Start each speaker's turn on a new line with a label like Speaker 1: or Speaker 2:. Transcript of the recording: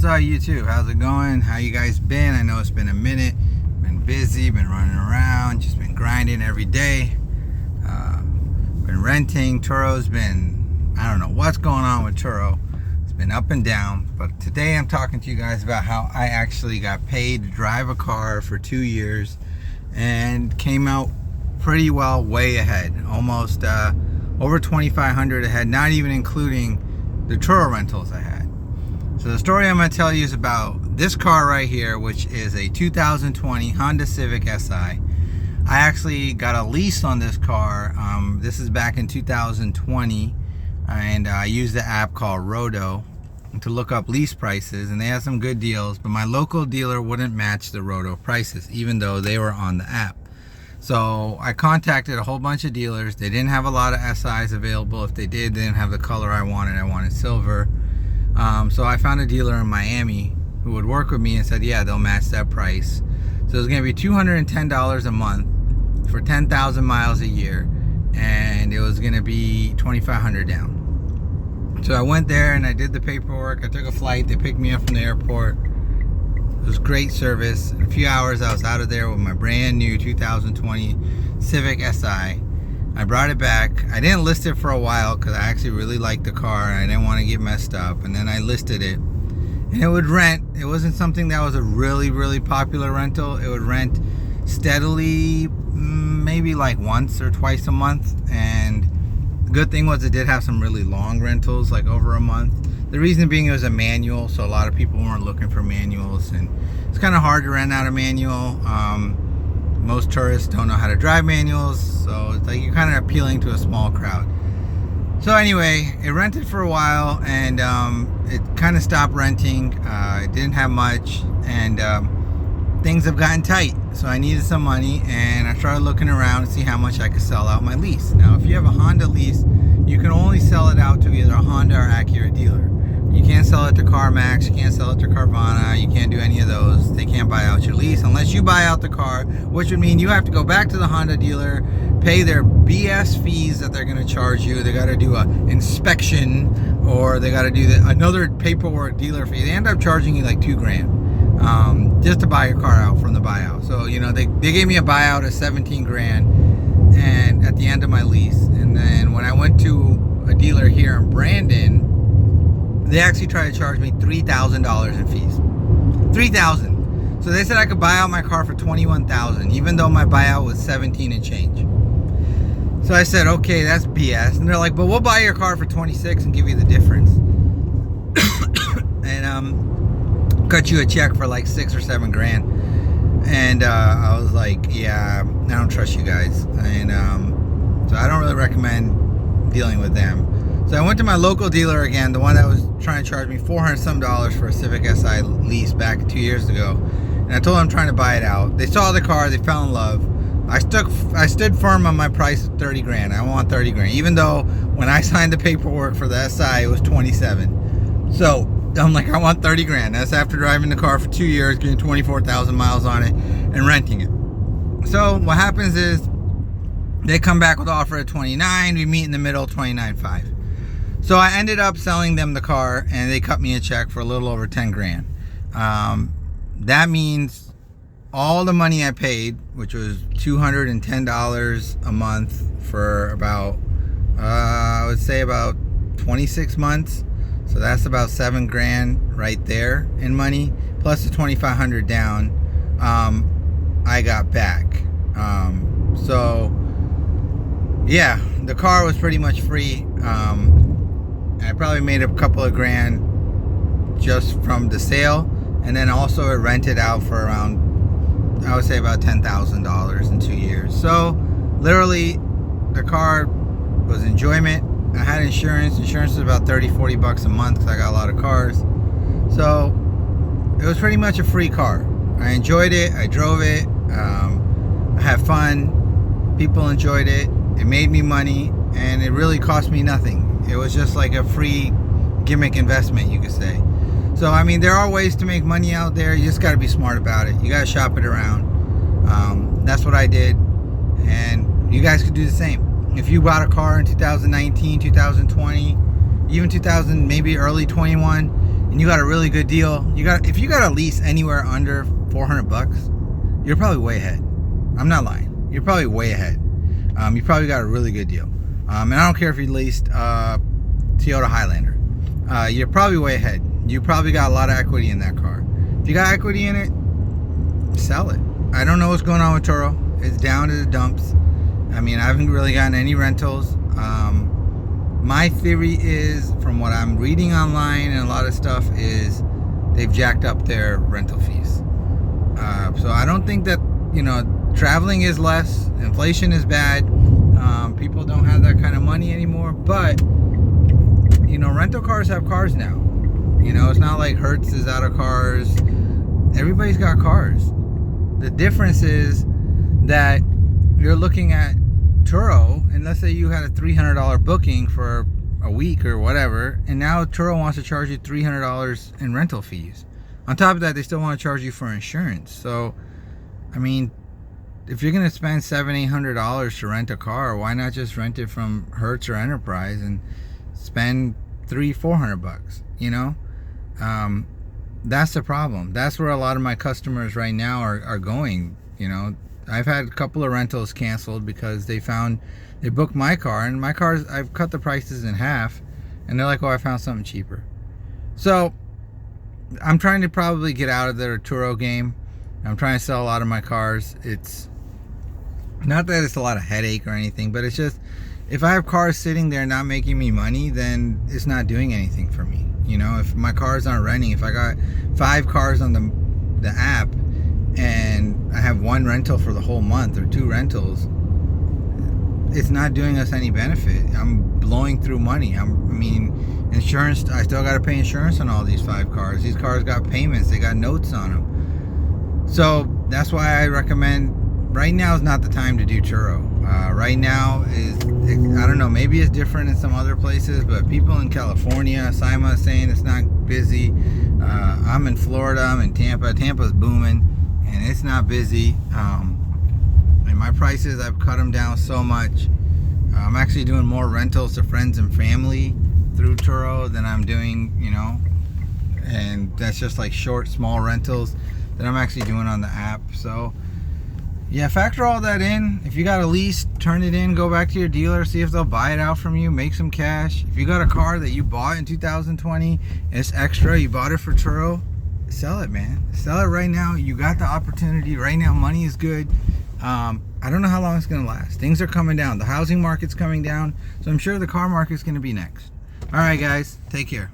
Speaker 1: What's up, YouTube? How's it going? How you guys been? I know it's been a minute. Been busy, been running around, just been grinding every day. Been renting. Turo's been, I don't know what's going on with Turo. It's been up and down. But today I'm talking to you guys about how I actually got paid to drive a car for 2 years and came out pretty well, way ahead. Almost over $2,500 ahead, not even including the Turo rentals I had. So the story I'm going to tell you is about this car right here, which is a 2020 Honda Civic Si. I actually got a lease on this car. This is back in 2020, and I used the app called Roto to look up lease prices, and they had some good deals, but my local dealer wouldn't match the Roto prices, even though they were on the app. So I contacted a whole bunch of dealers. They didn't have a lot of SIs available. If they did, they didn't have the color I wanted. I wanted silver. So I found a dealer in Miami who would work with me and said, yeah, they'll match that price. So it was going to be $210 a month for 10,000 miles a year, and it was going to be $2,500 down. So I went there and I did the paperwork. I took a flight. They picked me up from the airport. It was great service. In a few hours, I was out of there with my brand new 2020 Civic Si. I brought it back. I didn't list it for a while because I actually really liked the car and I didn't want to get messed up. And then I listed it. And it would rent. It wasn't something that was a really popular rental. It would rent steadily, maybe like once or twice a month. And the good thing was it did have some really long rentals, like over a month. The reason being it was a manual, so a lot of people weren't looking for manuals, and it's kind of hard to rent out a manual. Most tourists don't know how to drive manuals, so it's like you're kind of appealing to a small crowd. So anyway, it rented for a while, and it kind of stopped renting. It didn't have much, and things have gotten tight, so I needed some money, and I started looking around to see how much I could sell out my lease. Now, if you have a Honda lease, you can only sell it out to either a Honda or Acura dealer. You can't sell it to CarMax, you can't sell it to Carvana, you can't do any of those. They can't buy out your lease unless you buy out the car, which would mean you have to go back to the Honda dealer, pay their BS fees that they're going to charge you. They got to do an inspection, or they got to do another paperwork dealer fee. They end up charging you like $2,000 just to buy your car out from the buyout. So, you know, they gave me a buyout of $17,000 and at the end of my lease. And then when I went to a dealer here in Brandon, they actually tried to charge me $3,000 in fees. $3,000. So they said I could buy out my car for $21,000, even though my buyout was 17 and change. So I said, okay, that's BS. And they're like, but we'll buy your car for 26 and give you the difference. And cut you a check for like $6 or $7,000. And I was like, yeah, I don't trust you guys. And so I don't really recommend dealing with them. So I went to my local dealer again, the one that was trying to charge me $400 some for a Civic Si lease back 2 years ago. And I told them I'm trying to buy it out. They saw the car, they fell in love. I stood firm on my price of $30,000. I want $30,000, even though when I signed the paperwork for the Si, it was 27. So I'm like, I want $30,000. That's after driving the car for 2 years, getting 24,000 miles on it, and renting it. So what happens is they come back with an offer at 29. We meet in the middle, 29.5. So I ended up selling them the car, and they cut me a check for a little over $10,000. That means all the money I paid, which was $210 a month for about, I would say about 26 months. So that's about $7,000 right there in money, plus the $2,500 down. I got back. So yeah, the car was pretty much free. I probably made a couple of grand just from the sale, and then also it rented out for around, I would say about $10,000 in 2 years. So literally the car was enjoyment. I had insurance. Insurance is about $30-40 a month because I got a lot of cars. So it was pretty much a free car. I enjoyed it. I drove it. I had fun. People enjoyed it. It made me money, and it really cost me nothing. It was just like a free gimmick investment, you could say. So, I mean, there are ways to make money out there. You just got to be smart about it. You got to shop it around. That's what I did. And you guys could do the same. If you bought a car in 2019, 2020, even 2000, maybe early 21, and you got a really good deal, if you got a lease anywhere under $400, you're probably way ahead. I'm not lying. You're probably way ahead. You probably got a really good deal. And I don't care if you leased Toyota Highlander. You're probably way ahead. You probably got a lot of equity in that car. If you got equity in it, sell it. I don't know what's going on with Turo. It's down to the dumps. I mean, I haven't really gotten any rentals. My theory is, from what I'm reading online and a lot of stuff, is they've jacked up their rental fees. So I don't think that, traveling is less, inflation is bad, people don't have that kind of money anymore, but rental cars have cars now. It's not like Hertz is out of cars. Everybody's got cars. The difference is that you're looking at Turo, and let's say you had a $300 booking for a week or whatever, and now Turo wants to charge you $300 in rental fees. On top of that, they still want to charge you for insurance. So, I mean, if you're going to spend $700-800 to rent a car, why not just rent it from Hertz or Enterprise and spend $300-400? That's the problem. That's where a lot of my customers right now are going. I've had a couple of rentals canceled because they booked my car, and my cars, I've cut the prices in half, and they're like, oh, I found something cheaper. So I'm trying to probably get out of the Turo game. I'm trying to sell a lot of my cars. It's not that it's a lot of headache or anything, but it's just, if I have cars sitting there not making me money, then it's not doing anything for me. If my cars aren't renting, if I got 5 cars on the app and I have 1 rental for the whole month or 2 rentals, it's not doing us any benefit. I'm blowing through money. Insurance, I still got to pay insurance on all these 5 cars. These cars got payments, they got notes on them. So that's why I recommend, right now is not the time to do Turo. Right now is, I don't know, maybe it's different in some other places, but people in California, Sima is saying it's not busy. I'm in Florida, I'm in Tampa. Tampa's booming, and it's not busy. And my prices, I've cut them down so much. I'm actually doing more rentals to friends and family through Turo than I'm doing, and that's just like short, small rentals that I'm actually doing on the app. So yeah, factor all that in. If you got a lease, turn it in, go back to your dealer, see if they'll buy it out from you, make some cash. If you got a car that you bought in 2020 and it's extra, you bought it for Turo, sell it, man. Sell it right now. You got the opportunity right now. Money is good. I don't know how long it's going to last. Things are coming down. The housing market's coming down, so I'm sure the car market's going to be next. All right, guys, take care.